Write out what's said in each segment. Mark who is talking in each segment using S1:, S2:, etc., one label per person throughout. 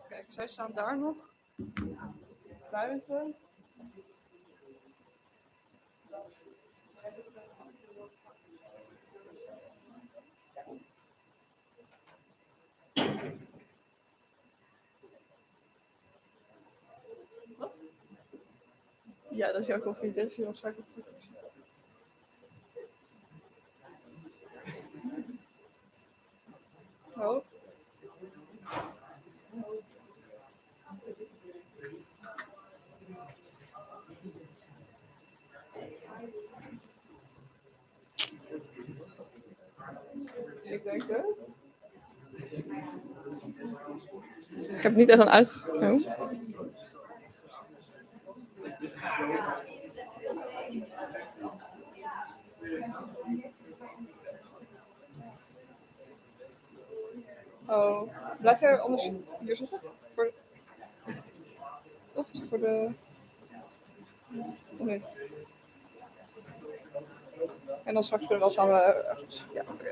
S1: Kijk, zij staan daar nog. Buiten. Ja, dat is jouw koffie. Dit is heel suiker. Oh. Ik denk het. Ik heb niet echt een uitgekomen. Oh, blijf jij anders hier zitten? Voor de... Of niet? En dan straks kunnen we wel samen ergens... Ja, oké.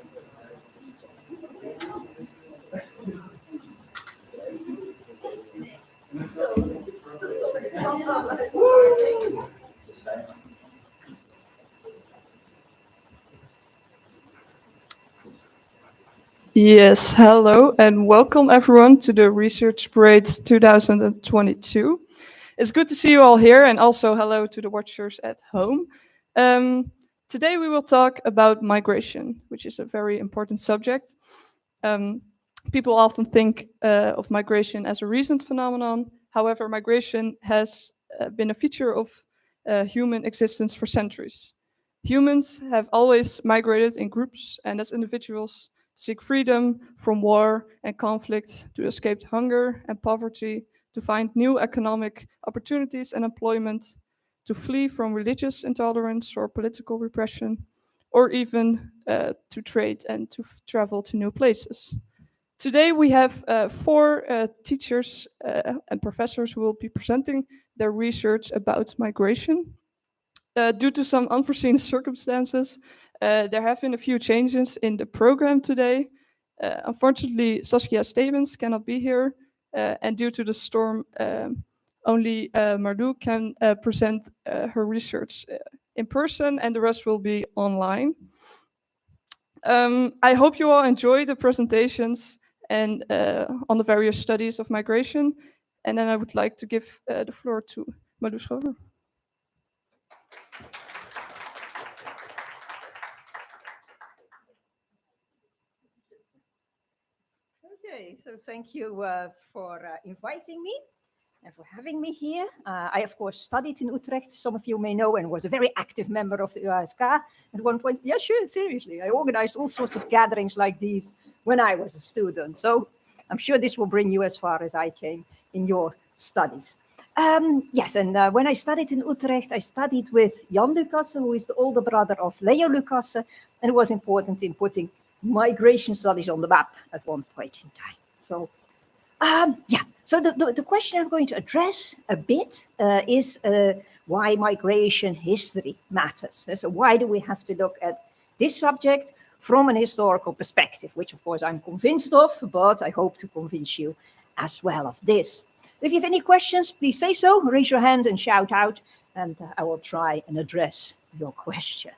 S1: Yes, hello and welcome everyone to the Research Parades 2022. It's good to see you all here and also hello to the watchers at home. Today we will talk about migration, which is a very important subject. People often think of migration as a recent phenomenon. However, migration has been a feature of human existence for centuries. Humans have always migrated in groups and as individuals seek freedom from war and conflict, to escape hunger and poverty, to find new economic opportunities and employment, to flee from religious intolerance or political repression, or even to trade and to travel to new places. Today we have four teachers and professors who will be presenting their research about migration. Due to some unforeseen circumstances, there have been a few changes in the program today. Unfortunately, Saskia Stevens cannot be here, and due to the storm, only Mardu can present her research in person, and the rest will be online. I hope you all enjoy the presentations and on the various studies of migration, and then I would like to give the floor to Mardu Schover.
S2: Okay, so thank you for inviting me and for having me here. I, of course, studied in Utrecht, some of you may know, and was a very active member of the USK at one point. Yeah, sure, seriously. I organized all sorts of gatherings like these when I was a student. So I'm sure this will bring you as far as I came in your studies. Yes, and when I studied in Utrecht, I studied with Jan Lucassen, who is the older brother of Leo Lucassen, and it was important in putting migration studies on the map at one point in time. So, yeah, so the question I'm going to address a bit is why migration history matters. So why do we have to look at this subject from an historical perspective, which of course I'm convinced of, but I hope to convince you as well of this. If you have any questions, please say so, raise your hand and shout out, and I will try and address your question.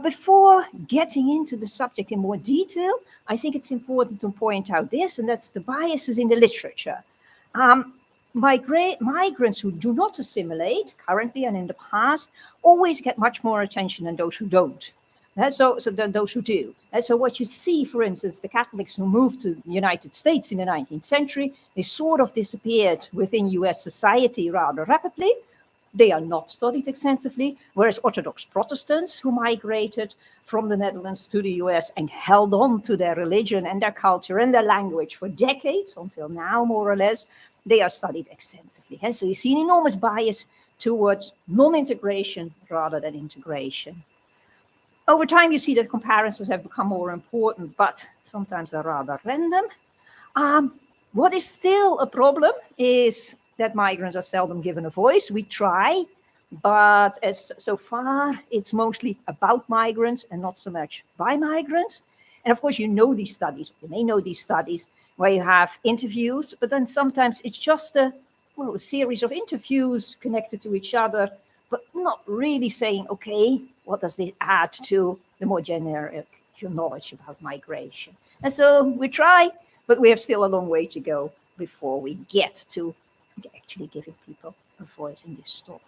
S2: Before getting into the subject in more detail, I think it's important to point out this, and that's the biases in the literature. Migrants who do not assimilate, currently and in the past, always get much more attention than those who don't. So than those who do. So what you see, for instance, the Catholics who moved to the United States in the 19th century, they sort of disappeared within US society rather rapidly. They are not studied extensively, whereas Orthodox Protestants who migrated from the Netherlands to the US and held on to their religion and their culture and their language for decades, until now more or less, they are studied extensively. So you see an enormous bias towards non-integration rather than integration. Over time, you see that comparisons have become more important, but sometimes they're rather random. What is still a problem is that migrants are seldom given a voice. We try, but as so far, it's mostly about migrants and not so much by migrants. And of course, you know these studies, you may know these studies where you have interviews, but then sometimes it's just a series of interviews connected to each other, but not really saying, okay, what does this add to the more generic knowledge about migration? And so we try, but we have still a long way to go before we get to actually giving people a voice in this story.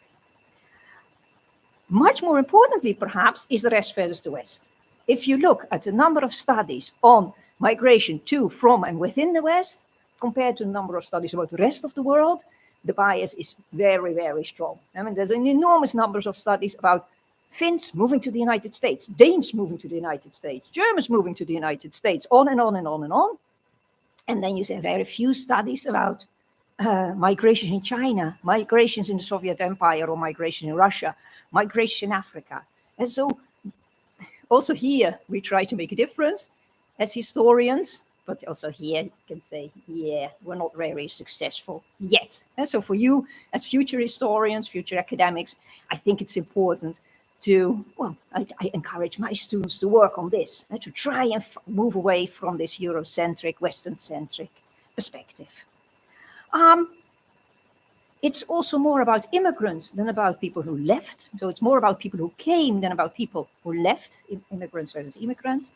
S2: Much more importantly, perhaps, is the rest versus the West. If you look at the number of studies on migration to, from, and within the West, compared to the number of studies about the rest of the world, the bias is very, very strong. I mean, there's an enormous numbers of studies about Finns moving to the United States, Danes moving to the United States, Germans moving to the United States, on and on and on and on. And then you say very few studies about migration in China, migrations in the Soviet Empire, or migration in Russia, migration in Africa. And so also here, we try to make a difference as historians, but also here you can say, yeah, we're not very successful yet. And so for you, as future historians, future academics, I think it's important to, I encourage my students to work on this, and to try and move away from this Eurocentric, Western-centric perspective. It's also more about immigrants than about people who left. So it's more about people who came than about people who left, immigrants versus immigrants.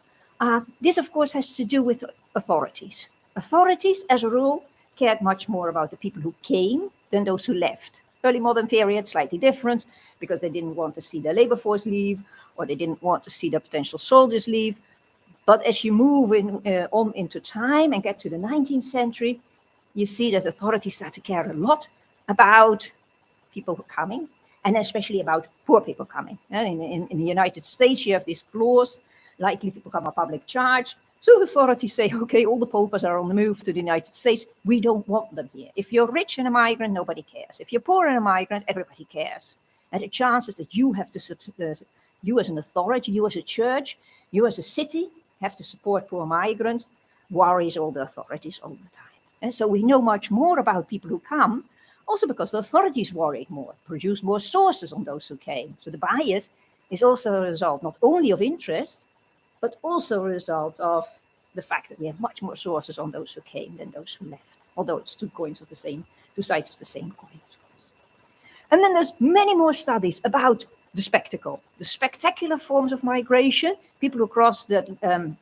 S2: This, of course, has to do with authorities. Authorities, as a rule, cared much more about the people who came than those who left. Early modern period, slightly different, because they didn't want to see their labor force leave, or they didn't want to see their potential soldiers leave. But as you move on into time and get to the 19th century, you see that authorities start to care a lot about people coming, and especially about poor people coming. In the United States, you have this clause, likely to become a public charge. So authorities say, okay, all the paupers are on the move to the United States. We don't want them here. If you're rich and a migrant, nobody cares. If you're poor and a migrant, everybody cares. And the chances that you have to, you as an authority, you as a church, you as a city, have to support poor migrants, worries all the authorities all the time. And so we know much more about people who come, also because the authorities worry more, produce more sources on those who came. So the bias is also a result not only of interest, but also a result of the fact that we have much more sources on those who came than those who left, although it's two sides of the same coin. And then there's many more studies about the spectacle, the spectacular forms of migration, people who cross the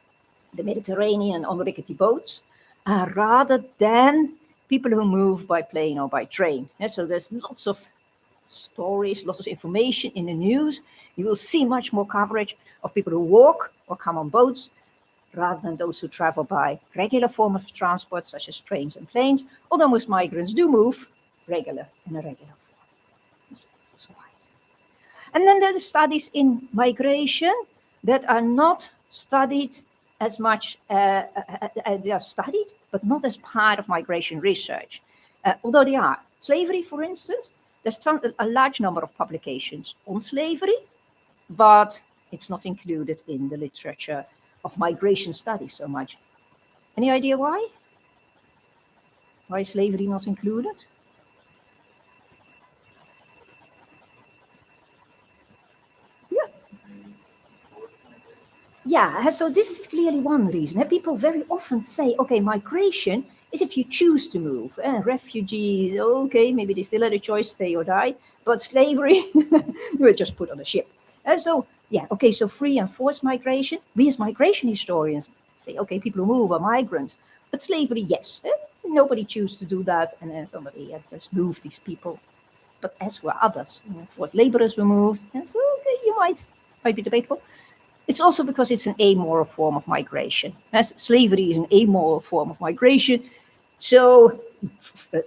S2: Mediterranean on rickety boats, rather than people who move by plane or by train. So there's lots of stories, lots of information in the news. You will see much more coverage of people who walk or come on boats, rather than those who travel by regular form of transport, such as trains and planes, although most migrants do move in a regular form. And then there are studies in migration that are not studied as much, they are studied, but not as part of migration research, although they are. Slavery, for instance, there's a large number of publications on slavery, but it's not included in the literature of migration studies so much. Any idea why? Why is slavery not included? Yeah, so this is clearly one reason. People very often say, okay, migration is if you choose to move. Refugees, okay, maybe they still had a choice, stay or die, but slavery, you were just put on a ship. So, yeah, okay, so free and forced migration, we as migration historians say, okay, people who move are migrants, but slavery, yes, nobody chose to do that, and then somebody had just moved these people. But as were others, forced laborers were moved, and so, okay, you might be debatable. It's also because it's an amoral form of migration. As slavery is an amoral form of migration, so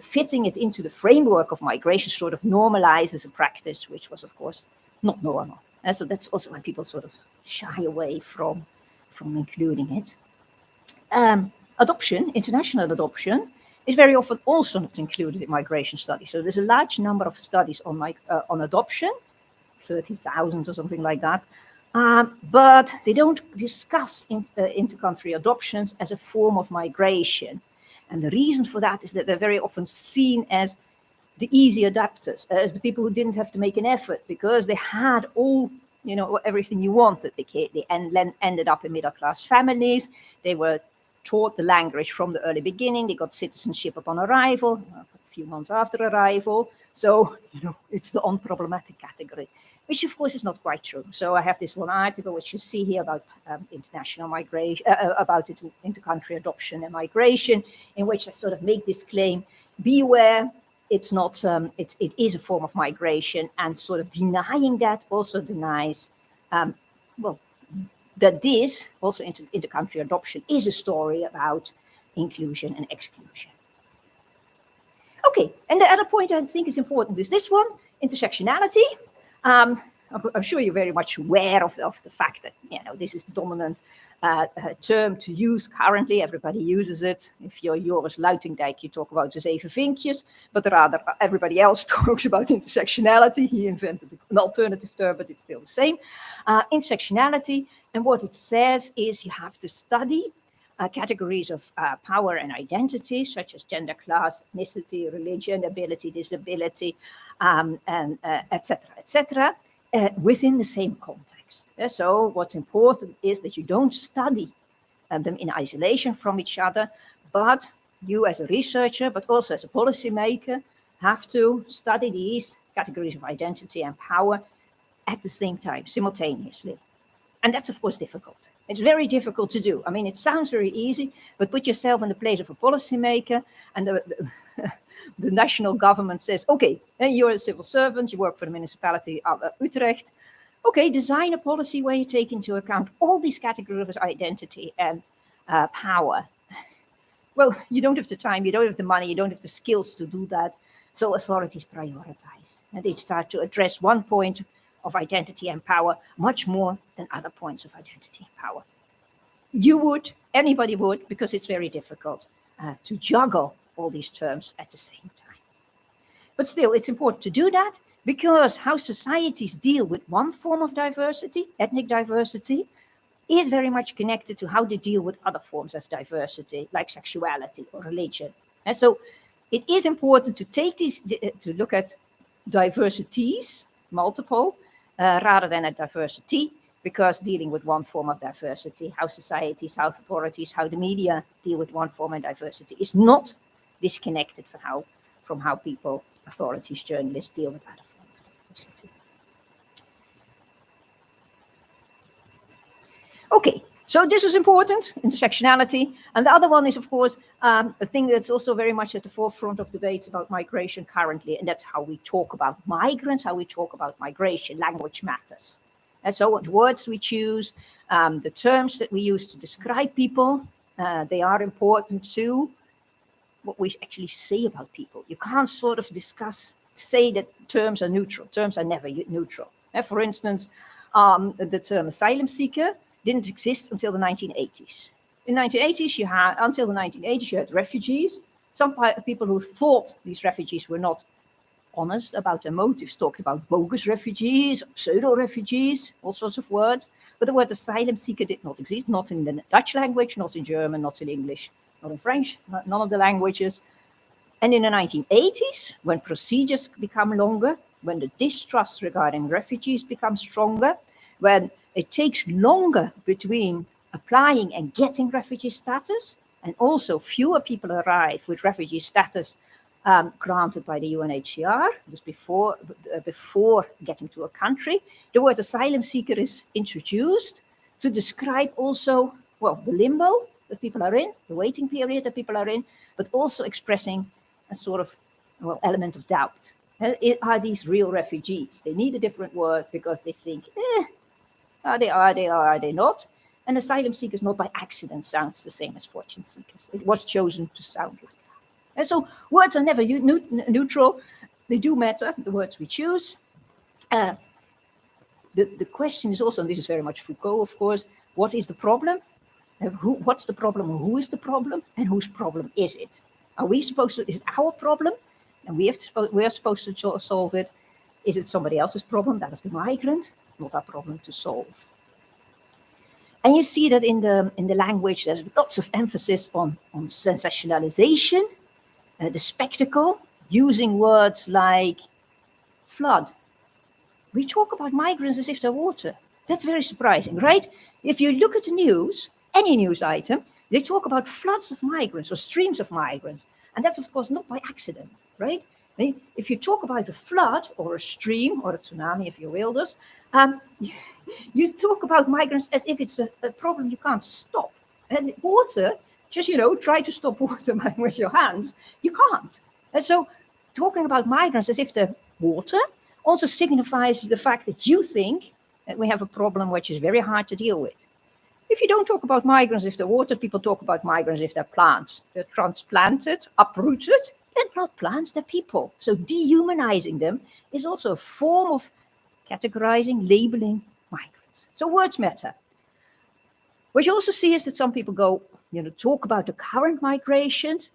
S2: fitting it into the framework of migration sort of normalizes a practice which was, of course, not normal. And so that's also why people sort of shy away from including it. Adoption, international adoption, is very often also not included in migration studies. So there's a large number of studies on adoption, 30,000 or something like that. But they don't discuss inter-country adoptions as a form of migration. And the reason for that is that they're very often seen as the easy adapters, as the people who didn't have to make an effort because they had all, everything you wanted. They ended up in middle-class families. They were taught the language from the early beginning. They got citizenship upon arrival, a few months after arrival. So, it's the unproblematic category, which of course is not quite true. So I have this one article, which you see here about international migration, about inter-country adoption and migration, in which I sort of make this claim: beware, it's not, it is a form of migration, and sort of denying that also denies, that this, also inter-country adoption, is a story about inclusion and exclusion. Okay, and the other point I think is important is this one, intersectionality. I'm sure you're very much aware of the fact that this is the dominant term to use currently. Everybody uses it. If you're Joris Luitendijk, you talk about de zeven vinkjes, but rather everybody else talks about intersectionality. He invented an alternative term, but it's still the same. Intersectionality, and what it says is you have to study categories of power and identity, such as gender, class, ethnicity, religion, ability, disability, and etc., within the same context. So what's important is that you don't study them in isolation from each other, but you as a researcher, but also as a policymaker, have to study these categories of identity and power at the same time, simultaneously. And that's, of course, difficult. It's very difficult to do. I mean, it sounds very easy, but put yourself in the place of a policymaker, and the national government says, okay, you're a civil servant, you work for the municipality of Utrecht. Okay, design a policy where you take into account all these categories of identity and power. Well, you don't have the time, you don't have the money, you don't have the skills to do that. So authorities prioritize, and they start to address one point of identity and power much more than other points of identity and power. You would, anybody would, because it's very difficult to juggle all these terms at the same time. But still, it's important to do that, because how societies deal with one form of diversity, ethnic diversity, is very much connected to how they deal with other forms of diversity, like sexuality or religion. And so it is important to take these, to look at diversities, multiple, rather than a diversity, because dealing with one form of diversity, how societies, how authorities, how the media deal with one form of diversity is not disconnected from how people, authorities, journalists deal with other forms of diversity. Okay, so this was important, intersectionality. And the other one is, of course, a thing that's also very much at the forefront of debates about migration currently, and that's how we talk about migrants, how we talk about migration. Language matters. And so what words we choose, the terms that we use to describe people, they are important too. What we actually say about people. You can't sort of say that terms are neutral. Terms are never neutral. For instance, the term asylum seeker didn't exist until the 1980s. In the 1980s, until the 1980s, you had refugees. Some people who thought these refugees were not honest about their motives talked about bogus refugees, pseudo-refugees, all sorts of words. But the word asylum seeker did not exist, not in the Dutch language, not in German, not in English, not in French, none of the languages. And in the 1980s, when procedures become longer, when the distrust regarding refugees becomes stronger, when it takes longer between applying and getting refugee status, and also fewer people arrive with refugee status granted by the UNHCR, this before getting to a country, the word asylum seeker is introduced to describe also, well, the limbo that people are in, the waiting period that people are in, but also expressing a sort of, well, element of doubt. Are these real refugees? They need a different word because they think, are they not? And asylum seekers not by accident sounds the same as fortune seekers. It was chosen to sound like that. And so words are never neutral. They do matter, the words we choose. The question is also, and this is very much Foucault, of course, what is the problem? What's the problem? Who is the problem? And whose problem is it? Are we supposed to, is it our problem? And we are supposed to solve it. Is it somebody else's problem, that of the migrant? Not our problem to solve. And you see that in the language, there's lots of emphasis on sensationalization, the spectacle, using words like flood. We talk about migrants as if they're water. That's very surprising, right? If you look at the news, any news item, they talk about floods of migrants or streams of migrants. And that's, of course, not by accident, right? If you talk about a flood or a stream or a tsunami, if you will, this, you talk about migrants as if it's a problem you can't stop. And water, just, try to stop water with your hands. You can't. And so talking about migrants as if they're water also signifies the fact that you think that we have a problem which is very hard to deal with. If you don't talk about migrants if they're water, people talk about migrants if they're plants. They're transplanted, uprooted. They're not plants, they're people. So dehumanizing them is also a form of categorizing, labeling migrants. So words matter. What you also see is that some people go, talk about the current migrations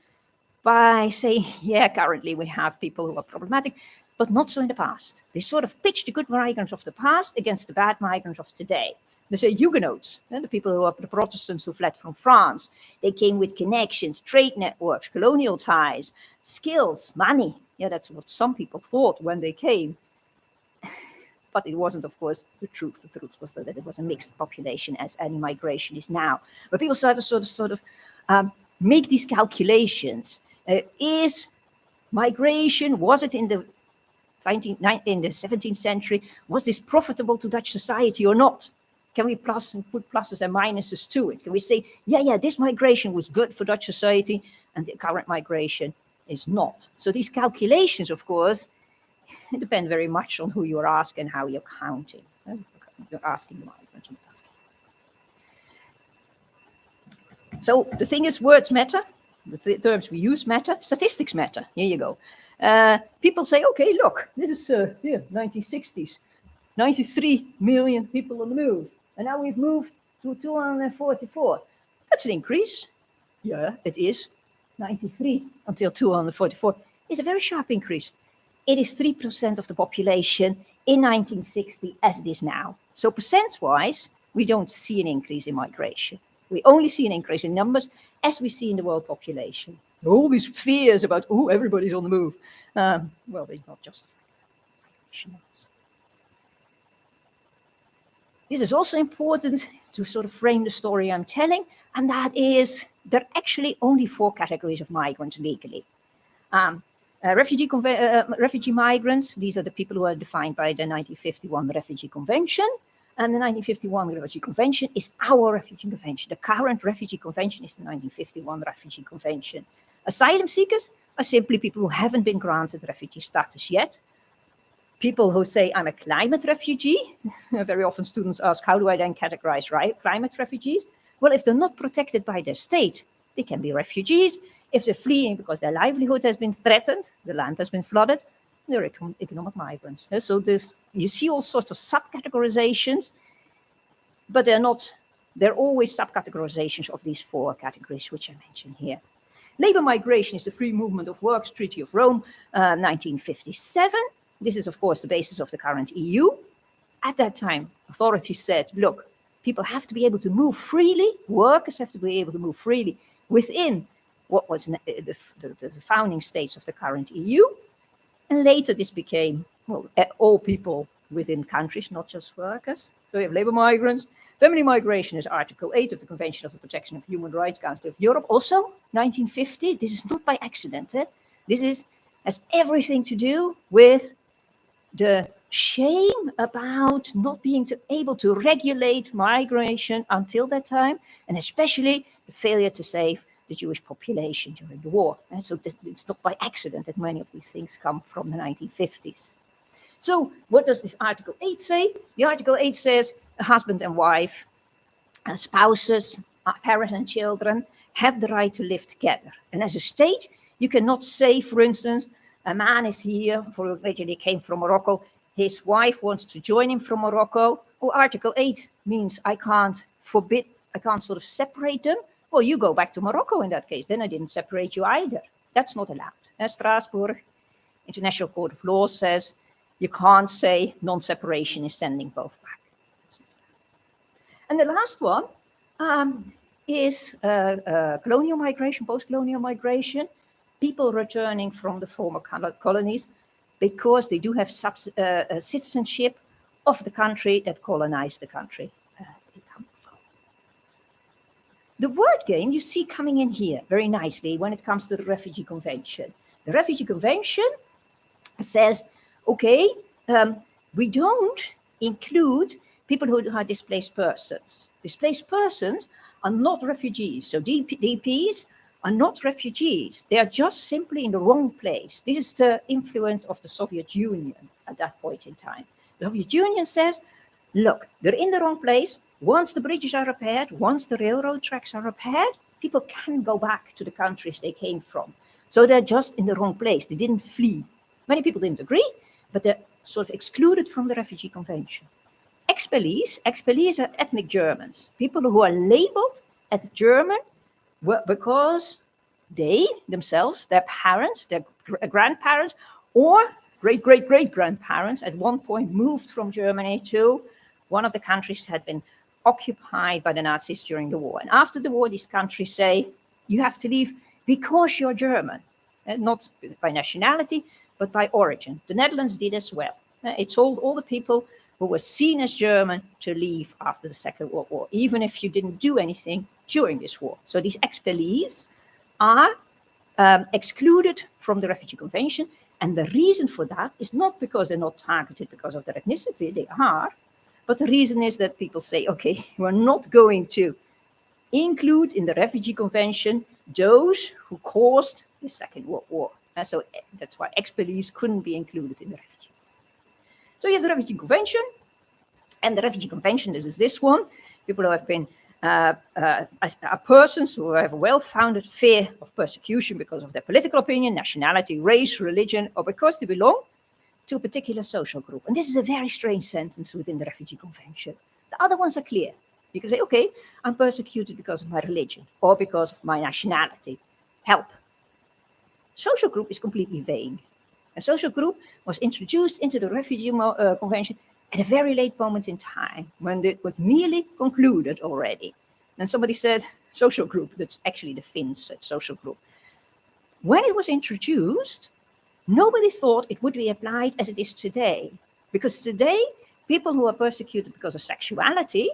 S2: by saying, yeah, currently we have people who are problematic, but not so in the past. They sort of pitch the good migrants of the past against the bad migrants of today. They say Huguenots, the people who are the Protestants who fled from France. They came with connections, trade networks, colonial ties, skills, money. Yeah, that's what some people thought when they came. But it wasn't, of course, the truth. The truth was that it was a mixed population, as any migration is now. But people started to sort of make these calculations. Is migration, was it in the 17th century, was this profitable to Dutch society or not? Can we put pluses and minuses to it? Can we say, yeah, this migration was good for Dutch society and the current migration is not? So these calculations, of course, depend very much on who you're asking, how you're counting. You're asking the migrants. So the thing is, words matter. The terms we use matter. Statistics matter. Here you go. People say, okay, look, this is 1960s. 93 million people on the move. And now we've moved to 244. That's an increase. Yeah, it is. 93 until 244 is a very sharp increase. It is 3% of the population in 1960 as it is now. So percent-wise, we don't see an increase in migration. We only see an increase in numbers as we see in the world population. All these fears about, everybody's on the move. Well, they're not justified. This is also important to sort of frame the story I'm telling, and that is there are actually only 4 categories of migrants legally. Refugee migrants, these are the people who are defined by the 1951 Refugee Convention. And the 1951 Refugee Convention is our Refugee Convention. The current Refugee Convention is the 1951 Refugee Convention. Asylum seekers are simply people who haven't been granted refugee status yet. People who say, I'm a climate refugee. Very often students ask, how do I then categorize climate refugees? Well, if they're not protected by their state, they can be refugees. If they're fleeing because their livelihood has been threatened, the land has been flooded, they're economic migrants. So you see all sorts of subcategorizations, but they're always subcategorizations of these 4 categories, which I mentioned here. Labor migration is the free movement of works, Treaty of Rome, 1957. This is, of course, the basis of the current EU. At that time, authorities said, look, people have to be able to move freely, workers have to be able to move freely within what was the founding states of the current EU. And later this became, all people within countries, not just workers. So we have labor migrants. Family migration is Article 8 of the Convention of the Protection of Human Rights, Council of Europe, also 1950. This is not by accident. This has everything to do with the shame about not being able to regulate migration until that time, and especially the failure to save the Jewish population during the war. And so it's not by accident that many of these things come from the 1950s. So what does this Article 8 say? The Article 8 says a husband and wife, spouses, parents and children have the right to live together. And as a state, you cannot say, for instance, a man is here, originally came from Morocco, his wife wants to join him from Morocco. Well, Article 8 means I can't sort of separate them. Well, you go back to Morocco in that case. Then I didn't separate you either. That's not allowed. Strasbourg, International Court of Law says you can't say non-separation is sending both back. And the last one is colonial migration, post-colonial migration. people returning from the former colonies because they do have citizenship of the country that colonized the country they come from. The word game you see coming in here very nicely when it comes to the Refugee Convention. The Refugee Convention says, okay, we don't include people who are displaced persons. Displaced persons are not refugees. So DPs are not refugees. They are just simply in the wrong place. This is the influence of the Soviet Union at that point in time. The Soviet Union says, look, they're in the wrong place. Once the bridges are repaired, once the railroad tracks are repaired, people can go back to the countries they came from. So they're just in the wrong place. They didn't flee. Many people didn't agree, but they're sort of excluded from the Refugee Convention. Expellees are ethnic Germans, people who are labeled as German because they themselves, their parents, their grandparents, or great-great-great-grandparents at one point moved from Germany to one of the countries that had been occupied by the Nazis during the war. And after the war, these countries say, you have to leave because you're German, not by nationality, but by origin. The Netherlands did as well. It told all the people who were seen as German to leave after the Second World War, even if you didn't do anything during this war. So these expellees are excluded from the Refugee Convention. And the reason for that is not because they're not targeted because of their ethnicity, they are, but the reason is that people say, okay, we're not going to include in the Refugee Convention those who caused the Second World War. And so that's why expellees couldn't be included in the Refugee. So you have the Refugee Convention, and the Refugee Convention, this is this one. People who have been are persons who have a well-founded fear of persecution because of their political opinion, nationality, race, religion, or because they belong to a particular social group. And this is a very strange sentence within the Refugee Convention. The other ones are clear. You can say, okay, I'm persecuted because of my religion or because of my nationality. Help. Social group is completely vague. A social group was introduced into the Refugee Convention at a very late moment in time, when it was nearly concluded already. And somebody said, social group, that's actually the Finns said social group. When it was introduced, nobody thought it would be applied as it is today. Because today, people who are persecuted because of sexuality,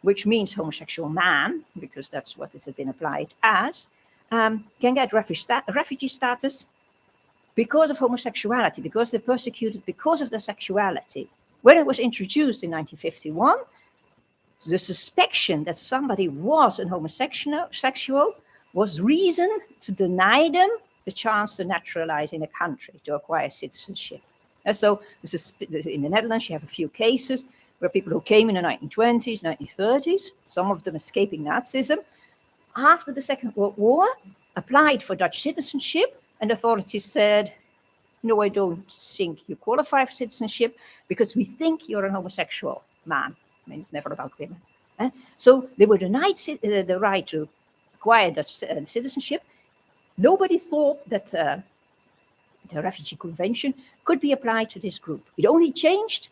S2: which means homosexual man, because that's what it has been applied as, can get refugee status because of homosexuality, because they're persecuted because of their sexuality. When it was introduced in 1951, the suspicion that somebody was a homosexual was reason to deny them the chance to naturalize in a country, to acquire citizenship. And so in the Netherlands, you have a few cases where people who came in the 1920s, 1930s, some of them escaping Nazism, after the Second World War, applied for Dutch citizenship, and authorities said, no, I don't think you qualify for citizenship because we think you're a homosexual man. I mean, it's never about women. So they were denied the right to acquire Dutch citizenship. Nobody thought that the Refugee Convention could be applied to this group. It only changed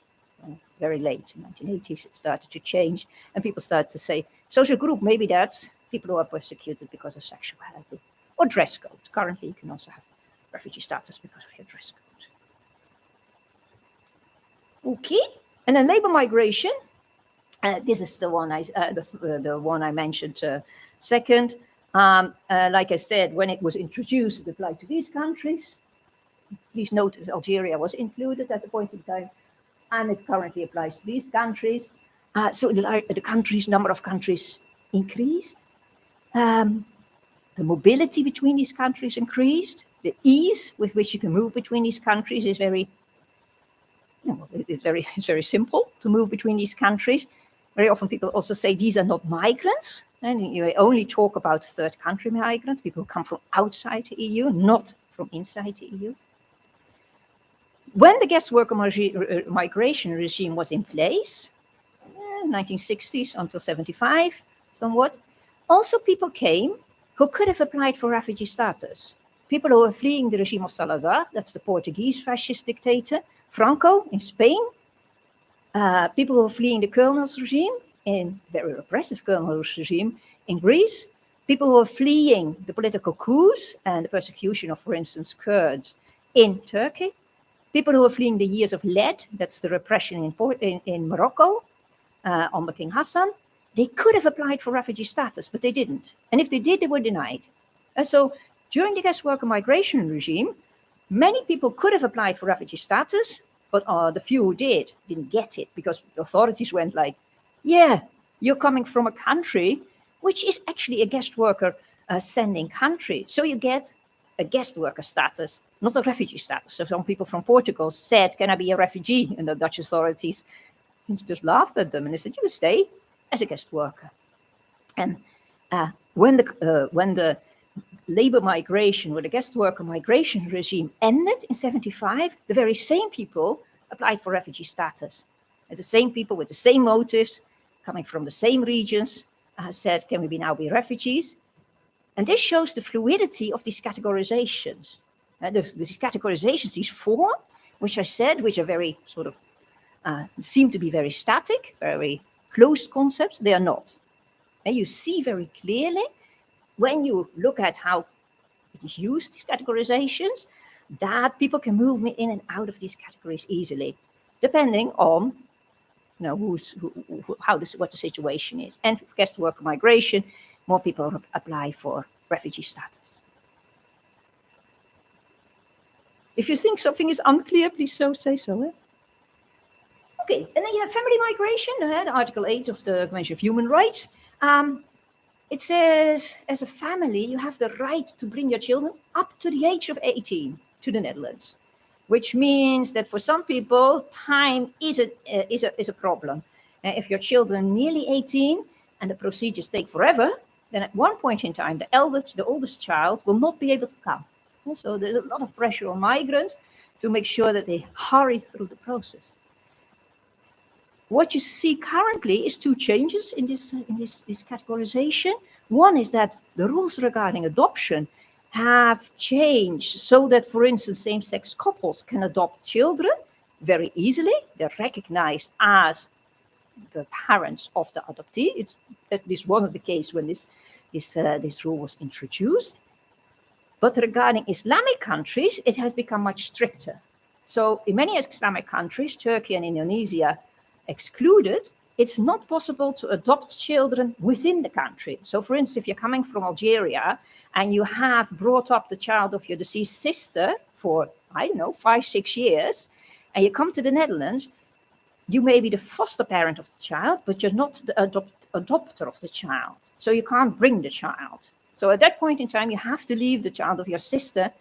S2: very late, in the 1980s, it started to change, and people started to say, social group, maybe that's people who are persecuted because of sexuality. Or dress code. Currently, you can also have refugee status because of your dress code. Okay, and then labor migration. This is the one the one I mentioned second. Like I said, when it was introduced, it applied to these countries. Please note that Algeria was included at the point in time, and it currently applies to these countries. So the number of countries increased. The mobility between these countries increased. The ease with which you can move between these countries is it's very simple to move between these countries. Very often people also say these are not migrants, and you only talk about third country migrants, people who come from outside the EU, not from inside the EU. When the guest worker migration regime was in place, 1960s until 75, somewhat, also people came who could have applied for refugee status. People who were fleeing the regime of Salazar, that's the Portuguese fascist dictator, Franco in Spain, people who were fleeing the colonel's regime, very repressive colonel's regime in Greece, people who are fleeing the political coups and the persecution of, for instance, Kurds in Turkey, people who are fleeing the years of lead, that's the repression in Morocco under King Hassan, they could have applied for refugee status, but they didn't. And if they did, they were denied. And so during the guest worker migration regime, many people could have applied for refugee status, but the few who didn't get it because the authorities went like, yeah, you're coming from a country which is actually a guest worker sending country. So you get a guest worker status, not a refugee status. So some people from Portugal said, can I be a refugee? And the Dutch authorities just laughed at them and they said, you stay as a guest worker. And when the labor migration or the guest worker migration regime ended in 1975, the very same people applied for refugee status. And the same people with the same motives, coming from the same regions, said, can we now be refugees? And this shows the fluidity of these categorizations. These categorizations, these four, which I said, which are very sort of, seem to be very static, very closed concepts, they are not. And you see very clearly when you look at how it is used, these categorizations, that people can move in and out of these categories easily, depending on what the situation is. And with guest worker migration, more people apply for refugee status. If you think something is unclear, please say so. Eh? Okay, and then you have family migration, the Article 8 of the Convention of Human Rights. It says, as a family, you have the right to bring your children up to the age of 18 to the Netherlands, which means that for some people, time is a problem. If your children are nearly 18 and the procedures take forever, then at one point in time, the oldest child will not be able to come. So there's a lot of pressure on migrants to make sure that they hurry through the process. What you see currently is two changes in this categorization. One is that the rules regarding adoption have changed so that, for instance, same-sex couples can adopt children very easily. They're recognized as the parents of the adoptee. This wasn't the case when this rule was introduced. But regarding Islamic countries, it has become much stricter. So in many Islamic countries, Turkey and Indonesia excluded, it's not possible to adopt children within the country. So for instance, if you're coming from Algeria and you have brought up the child of your deceased sister for, 5-6 years, and you come to the Netherlands, you may be the foster parent of the child, but you're not the adopter of the child. So you can't bring the child. So at that point in time, you have to leave the child of your sister,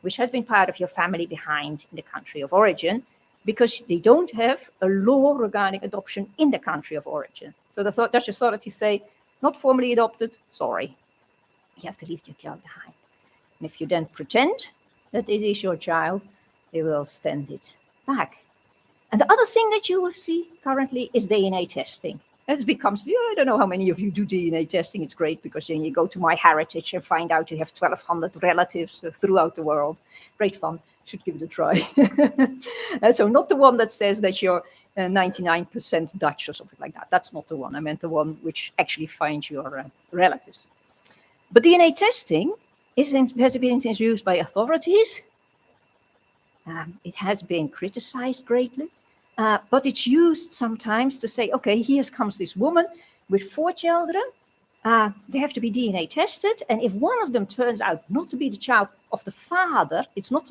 S2: which has been part of your family, behind in the country of origin, because they don't have a law regarding adoption in the country of origin. So the Dutch authorities say, not formally adopted, sorry. You have to leave your child behind. And if you then pretend that it is your child, they will send it back. And the other thing that you will see currently is DNA testing. It becomes, I don't know how many of you do DNA testing. It's great because then you go to MyHeritage and find out you have 1,200 relatives throughout the world. Great fun. Should give it a try. So not the one that says that you're 99% Dutch or something like that. That's not the one. I meant the one which actually finds your relatives. But DNA testing has been introduced by authorities. It has been criticized greatly. But it's used sometimes to say, okay, here comes this woman with 4 children. They have to be DNA tested. And if one of them turns out not to be the child of the father, it's not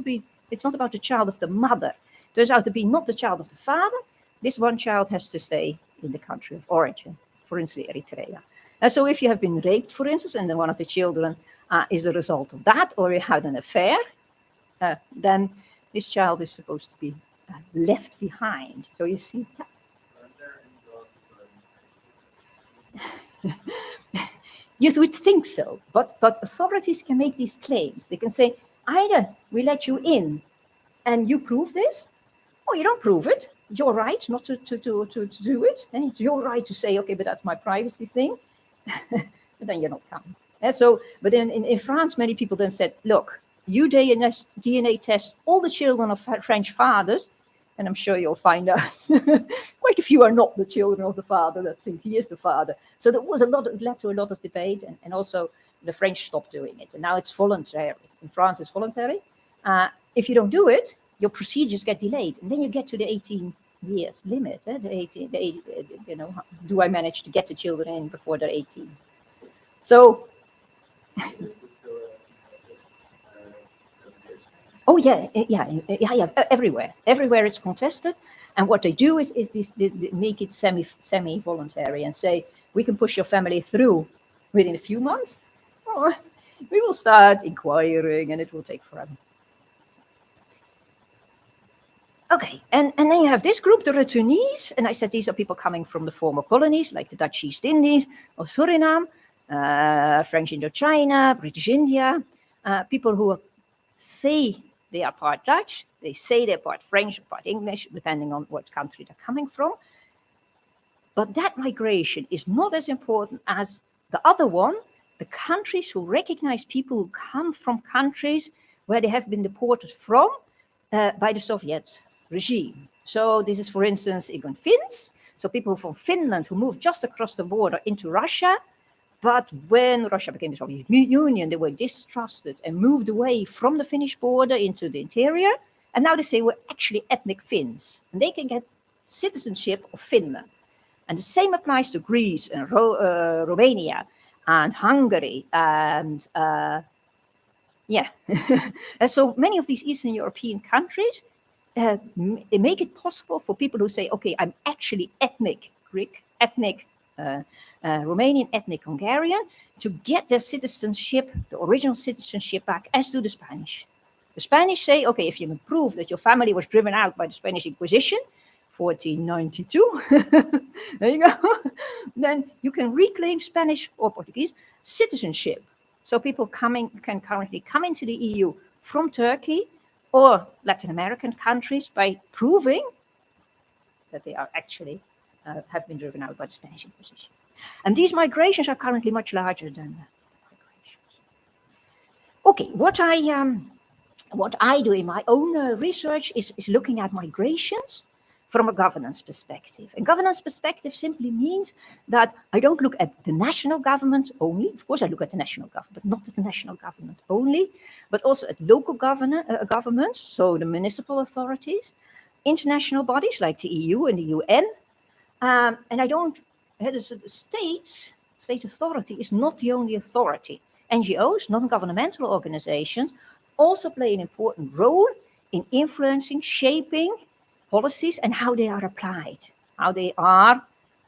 S2: about the child of the mother. Turns out to be not the child of the father, this one child has to stay in the country of origin, for instance, Eritrea. And so if you have been raped, for instance, and then one of the children is a result of that, or you had an affair, then this child is supposed to be left behind. So you see. You would think so, but authorities can make these claims. They can say, either we let you in and you prove this, or you don't prove it. It's your right not to do it. And it's your right to say, okay, but that's my privacy thing. But then you're not coming. And so, but in France, many people then said, look, you DNA test all the children of French fathers, and I'm sure you'll find out quite a few are not the children of the father that think he is the father. So there was it led to a lot of debate, and also The French stopped doing it, and now it's voluntary. In France, it's voluntary. If you don't do it, your procedures get delayed, and then you get to the 18 years limit. Do I manage to get the children in before they're 18? So, oh yeah, everywhere it's contested. And what they do is they make it semi-voluntary and say, we can push your family through within a few months, or we will start inquiring and it will take forever. Okay, and then you have this group, the returnees, and I said these are people coming from the former colonies, like the Dutch East Indies or Suriname, French Indochina, British India, people who say they are part Dutch, they say they're part French or part English, depending on what country they're coming from. But that migration is not as important as the other one, the countries who recognize people who come from countries where they have been deported from by the Soviet regime. So this is, for instance, Egon Finns, so people from Finland who moved just across the border into Russia, but when Russia became the Soviet Union, they were distrusted and moved away from the Finnish border into the interior, and now they say we're actually ethnic Finns, and they can get citizenship of Finland. And the same applies to Greece and Romania and Hungary and and so many of these Eastern European countries make it possible for people who say, okay, I'm actually ethnic Greek, ethnic Romanian, ethnic Hungarian, to get their citizenship, the original citizenship back, as do the Spanish. The Spanish say, okay, if you can prove that your family was driven out by the Spanish Inquisition, 1492, there you go, then you can reclaim Spanish or Portuguese citizenship. So people can currently come into the EU from Turkey or Latin American countries by proving that they are actually have been driven out by the Spanish Inquisition. And these migrations are currently much larger than the migrations. Okay, what I do in my own research is looking at migrations from a governance perspective. And governance perspective simply means that I don't look at the national government only. Of course, I look at the national government, but not at the national government only, but also at local governments, so the municipal authorities, international bodies like the EU and the UN. And I don't, the state authority is not the only authority. NGOs, non-governmental organizations, also play an important role in influencing, shaping policies and how they are applied, how they are,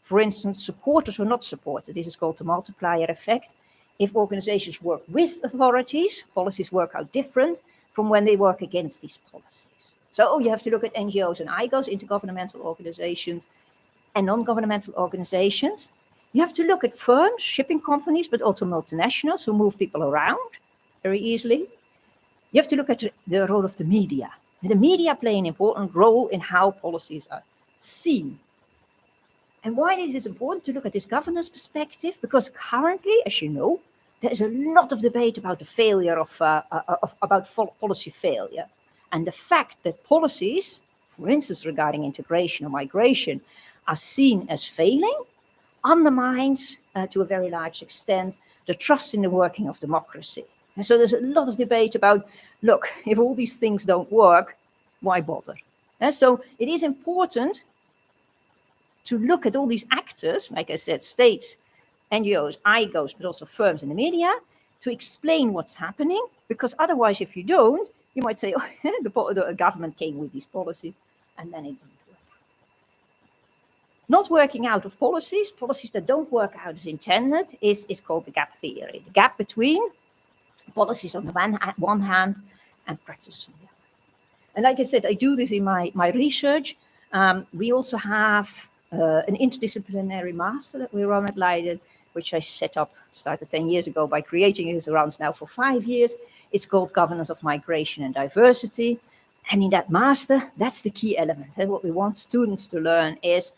S2: for instance, supported or not supported. This is called the multiplier effect. If organizations work with authorities, policies work out different from when they work against these policies. So you have to look at NGOs and IGOs, intergovernmental organizations, and non-governmental organizations. You have to look at firms, shipping companies, but also multinationals who move people around very easily. You have to look at the role of the media. And the media play an important role in how policies are seen. And why is it important to look at this governance perspective? Because currently, as you know, there's a lot of debate about the failure about policy failure. And the fact that policies, for instance, regarding integration or migration, are seen as failing undermines, to a very large extent, the trust in the working of democracy. And so there's a lot of debate about, look, if all these things don't work, why bother? And so it is important to look at all these actors, like I said, states, NGOs, IGOs, but also firms in the media, to explain what's happening, because otherwise, if you don't, you might say, oh, the government came with these policies, and then it didn't work. Not working out of policies that don't work out as intended, is called the gap theory. The gap between policies on the one hand and practice on the other. And like I said, I do this in my research. We also have an interdisciplinary master that we run at Leiden, which I started 10 years ago by creating it. It runs now for 5 years. It's called Governance of Migration and Diversity. And in that master, that's the key element. And what we want students to learn is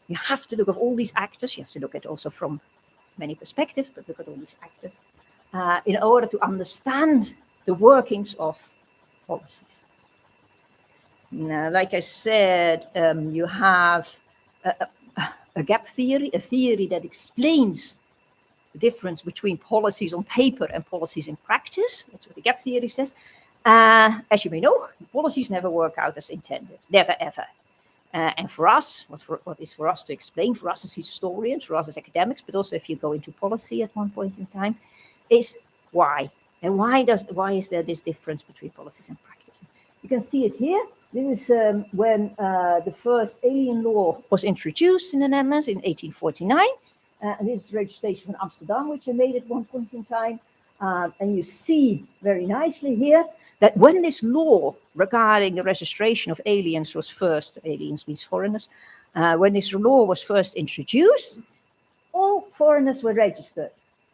S2: you have to look at all these actors. You have to look at also from many perspectives, but look at all these actors in order to understand the workings of policies. Now, like I said, you have a gap theory, a theory that explains the difference between policies on paper and policies in practice. That's what the gap theory says. As you may know, policies never work out as intended, never ever. And for us, what is for us to explain, for us as historians, for us as academics, but also if you go into policy at one point in time, is why. And why is there this difference between policies and practice? You can see it here. This is when the first alien law was introduced in the Netherlands in 1849. And this is registration from Amsterdam, which I made at one point in time. And you see very nicely here that when this law regarding the registration of aliens was first, aliens means foreigners, when this law was first introduced, all foreigners were registered.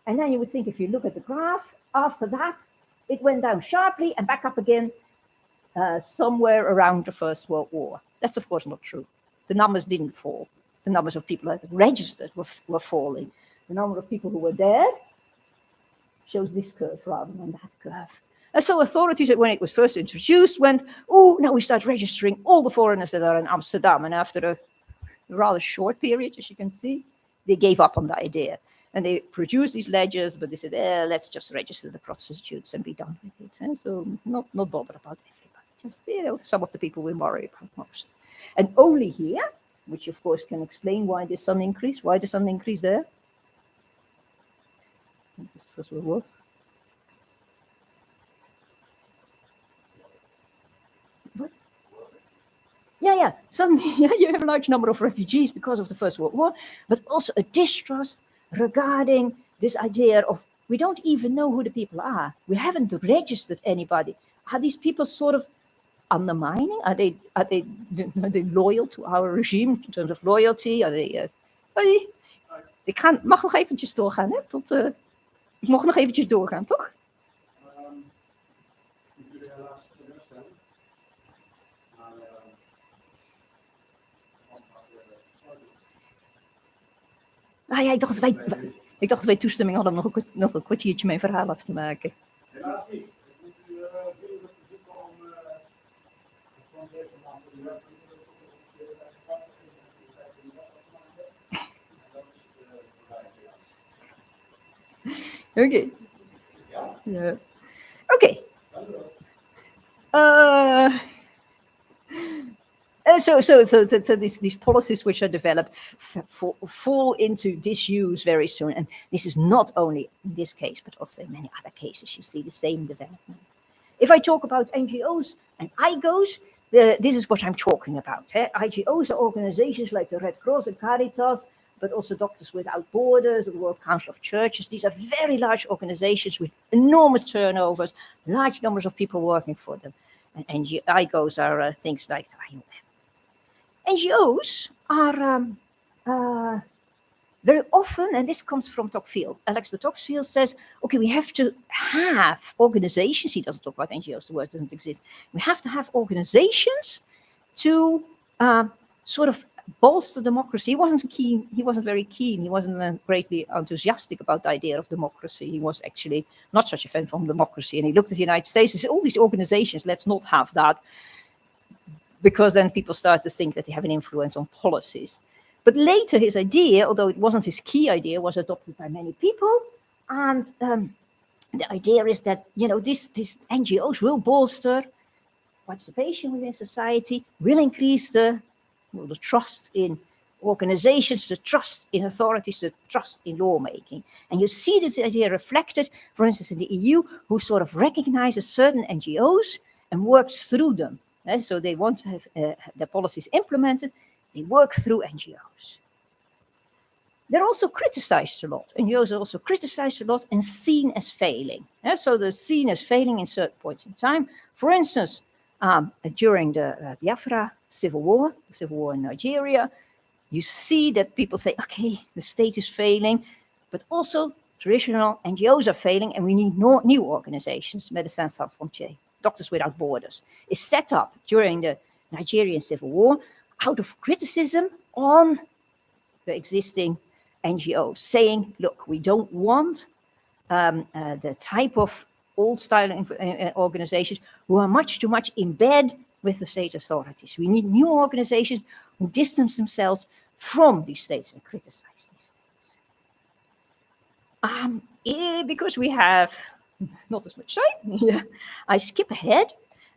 S2: And then you would think, if you look at the graph, after that, it went down sharply and back up again somewhere around the First World War. That's of course not true. The numbers didn't fall. The numbers of people that registered were falling. The number of people who were dead shows this curve rather than that curve. And so authorities, when it was first introduced, went, oh, now we start registering all the foreigners that are in Amsterdam. And after a rather short period, as you can see, they gave up on the idea. And they produced these ledgers, but they said, let's just register the prostitutes and be done with it. And so not bother about everybody. Just, some of the people we worry about most. And only here, which of course can explain why the sun increased. Why the sun increased there? Just First World War. What? Yeah. Suddenly, you have a large number of refugees because of the First World War, but also a distrust regarding this idea of we don't even know who the people are. We haven't registered anybody. Are these people sort of undermining? Are they loyal to our regime in terms of loyalty? Are they? Mag nog eventjes doorgaan, hè? Ik mag nog eventjes doorgaan, toch? Ja, ik dacht dat wij toestemming hadden om nog een kwartiertje mijn verhaal af te maken. Helaas niet. Okay. Yeah. Okay. So these policies which are developed fall into disuse very soon. And this is not only in this case, but also in many other cases, you see the same development. If I talk about NGOs and IGOs, this is what I'm talking about. IGOs are organizations like the Red Cross and Caritas, but also Doctors Without Borders, the World Council of Churches. These are very large organizations with enormous turnovers, large numbers of people working for them. And IGOs are things like the IOM. NGOs are very often, and this comes from Tocqueville. Alex de Tocqueville says, okay, we have to have organizations. He doesn't talk about NGOs, the word doesn't exist. We have to have organizations to sort of bolster democracy. He wasn't very keen. He wasn't greatly enthusiastic about the idea of democracy. He was actually not such a fan from democracy. And he looked at the United States and said, all these organizations, let's not have that. Because then people start to think that they have an influence on policies. But later his idea, although it wasn't his key idea, was adopted by many people. And the idea is that, these NGOs will bolster participation within society, will increase the trust in organizations, the trust in authorities, the trust in lawmaking. And you see this idea reflected, for instance, in the EU, who sort of recognizes certain NGOs and works through them. So they want to have their policies implemented, they work through NGOs. They're also criticized a lot. NGOs are also criticized a lot and seen as failing. So they're seen as failing in certain points in time. For instance, during the Biafra civil war in Nigeria, you see that people say, okay, the state is failing, but also traditional NGOs are failing and we need new organizations. Médecins Sans Frontières, Doctors Without Borders, is set up during the Nigerian civil war out of criticism on the existing NGOs, saying, look, we don't want the type of old-style organizations who are much too much in bed with the state authorities. We need new organizations who distance themselves from these states and criticize these states. Because we have not as much time, yeah, I skip ahead.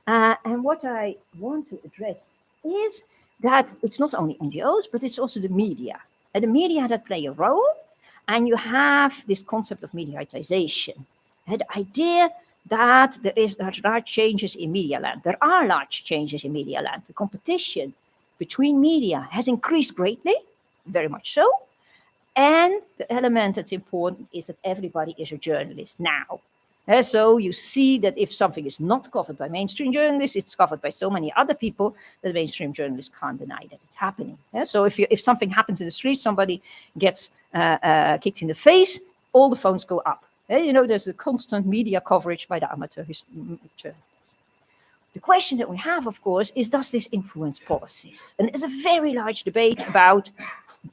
S2: And what I want to address is that it's not only NGOs, but it's also the media. And the media that play a role. And you have this concept of mediatization. And the idea that there is large changes in media land. There are large changes in media land. The competition between media has increased greatly, very much so. And the element that's important is that everybody is a journalist now. So you see that if something is not covered by mainstream journalists, it's covered by so many other people that mainstream journalists can't deny that it's happening. So if something happens in the street, somebody gets kicked in the face, all the phones go up. There's a constant media coverage by the amateur journalists. The question that we have, of course, is does this influence policies? And there's a very large debate about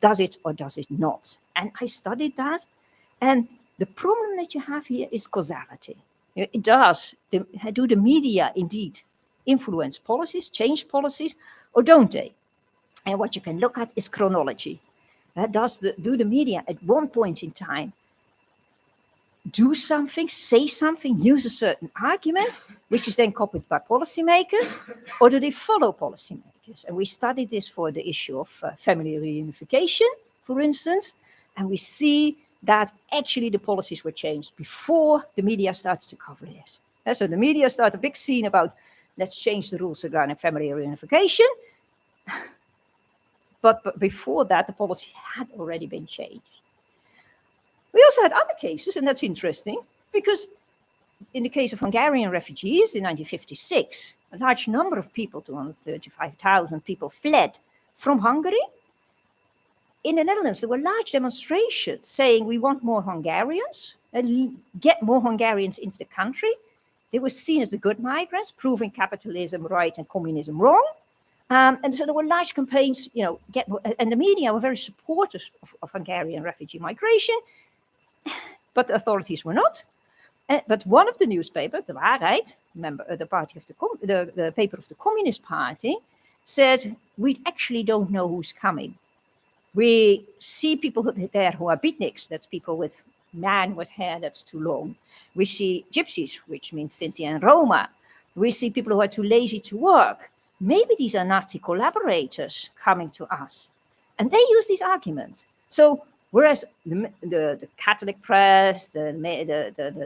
S2: does it or does it not? And I studied that. And the problem that you have here is causality. It does. Do the media indeed influence policies, change policies, or don't they? And what you can look at is chronology. Do the media at one point in time do something, say something, use a certain argument, which is then copied by policymakers, or do they follow policymakers? And we studied this for the issue of family reunification, for instance, and we see that actually the policies were changed before the media started to cover this. So the media started a big scene about let's change the rules regarding family reunification, but before that, the policies had already been changed. We also had other cases, and that's interesting, because in the case of Hungarian refugees in 1956, a large number of people, 235,000 people, fled from Hungary. In the Netherlands, there were large demonstrations saying we want more Hungarians, and get more Hungarians into the country. They were seen as the good migrants, proving capitalism right and communism wrong. And so there were large campaigns, and the media were very supportive of Hungarian refugee migration, but the authorities were not. But one of the newspapers, the Waarheid, the paper of the Communist Party, said, we actually don't know who's coming. We see people there who are beatniks, that's people with man with hair that's too long. We see gypsies, which means Sinti and Roma. We see people who are too lazy to work. Maybe these are Nazi collaborators coming to us. And they use these arguments. So whereas the Catholic press, the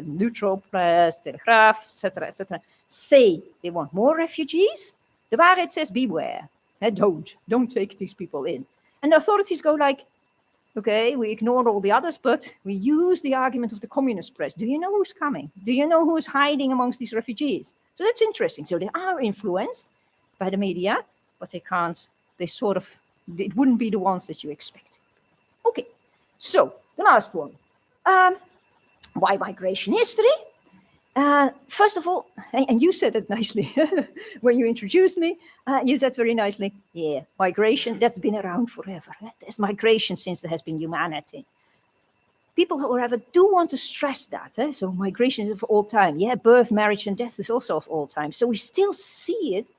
S2: neutral press, Telegraaf, etc., say they want more refugees, the Waarheid says beware. Don't take these people in. And the authorities go like, okay, we ignore all the others, but we use the argument of the communist press. Do you know who's coming? Do you know who's hiding amongst these refugees? So that's interesting. So they are influenced by the media, but it wouldn't be the ones that you expect. Okay, so the last one. Why migration history? First of all, and you said it nicely when you introduced me, you said very nicely, yeah, migration, that's been around forever. There's migration since there has been humanity. People, however, do want to stress that. So migration is of all time. Yeah, birth, marriage, and death is also of all time. So we still see it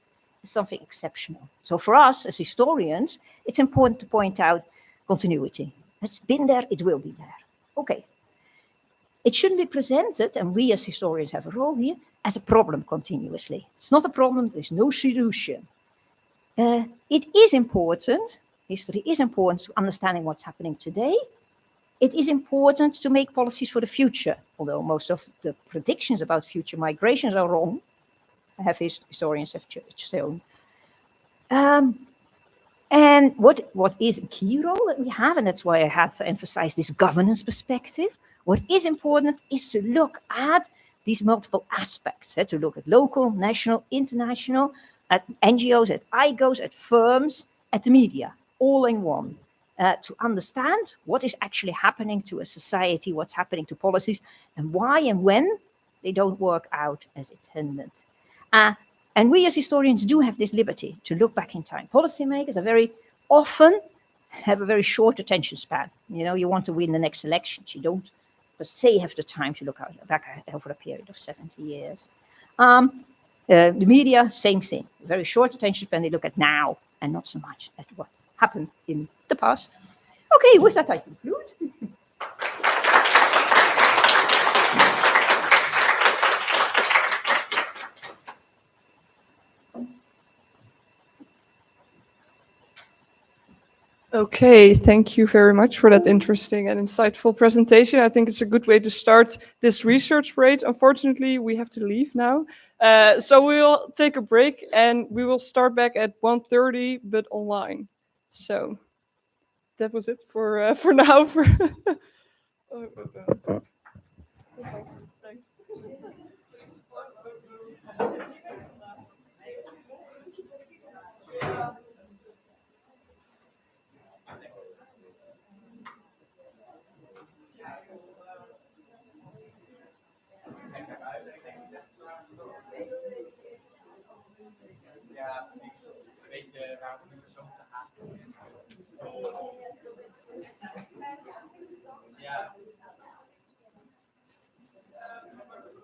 S2: as something exceptional. So for us as historians, it's important to point out continuity. It's been there, it will be there. Okay. It shouldn't be presented, and we as historians have a role here, as a problem continuously. It's not a problem, there's no solution. It is important, history is important to understanding what's happening today. It is important to make policies for the future, although most of the predictions about future migrations are wrong. Historians have shown. And what is a key role that we have, and that's why I had to emphasize this governance perspective. What is important is to look at these multiple aspects, to look at local, national, international, at NGOs, at IGOs, at firms, at the media, all in one, to understand what is actually happening to a society, what's happening to policies, and why and when they don't work out as intended. And we as historians do have this liberty to look back in time. Policymakers are very often have a very short attention span. You want to win the next elections. You don't per se have the time to look back over a period of 70 years. The media, same thing. Very short attention span. They look at now and not so much at what happened in the past. Okay, with that I conclude.
S1: Okay, thank you very much for that interesting and insightful presentation. I think it's a good way to start this research break. Unfortunately, we have to leave now. So we'll take a break and we will start back at 1:30, but online. So that was it for now. For
S3: Ja, precies. Een beetje raar om zo te gaan.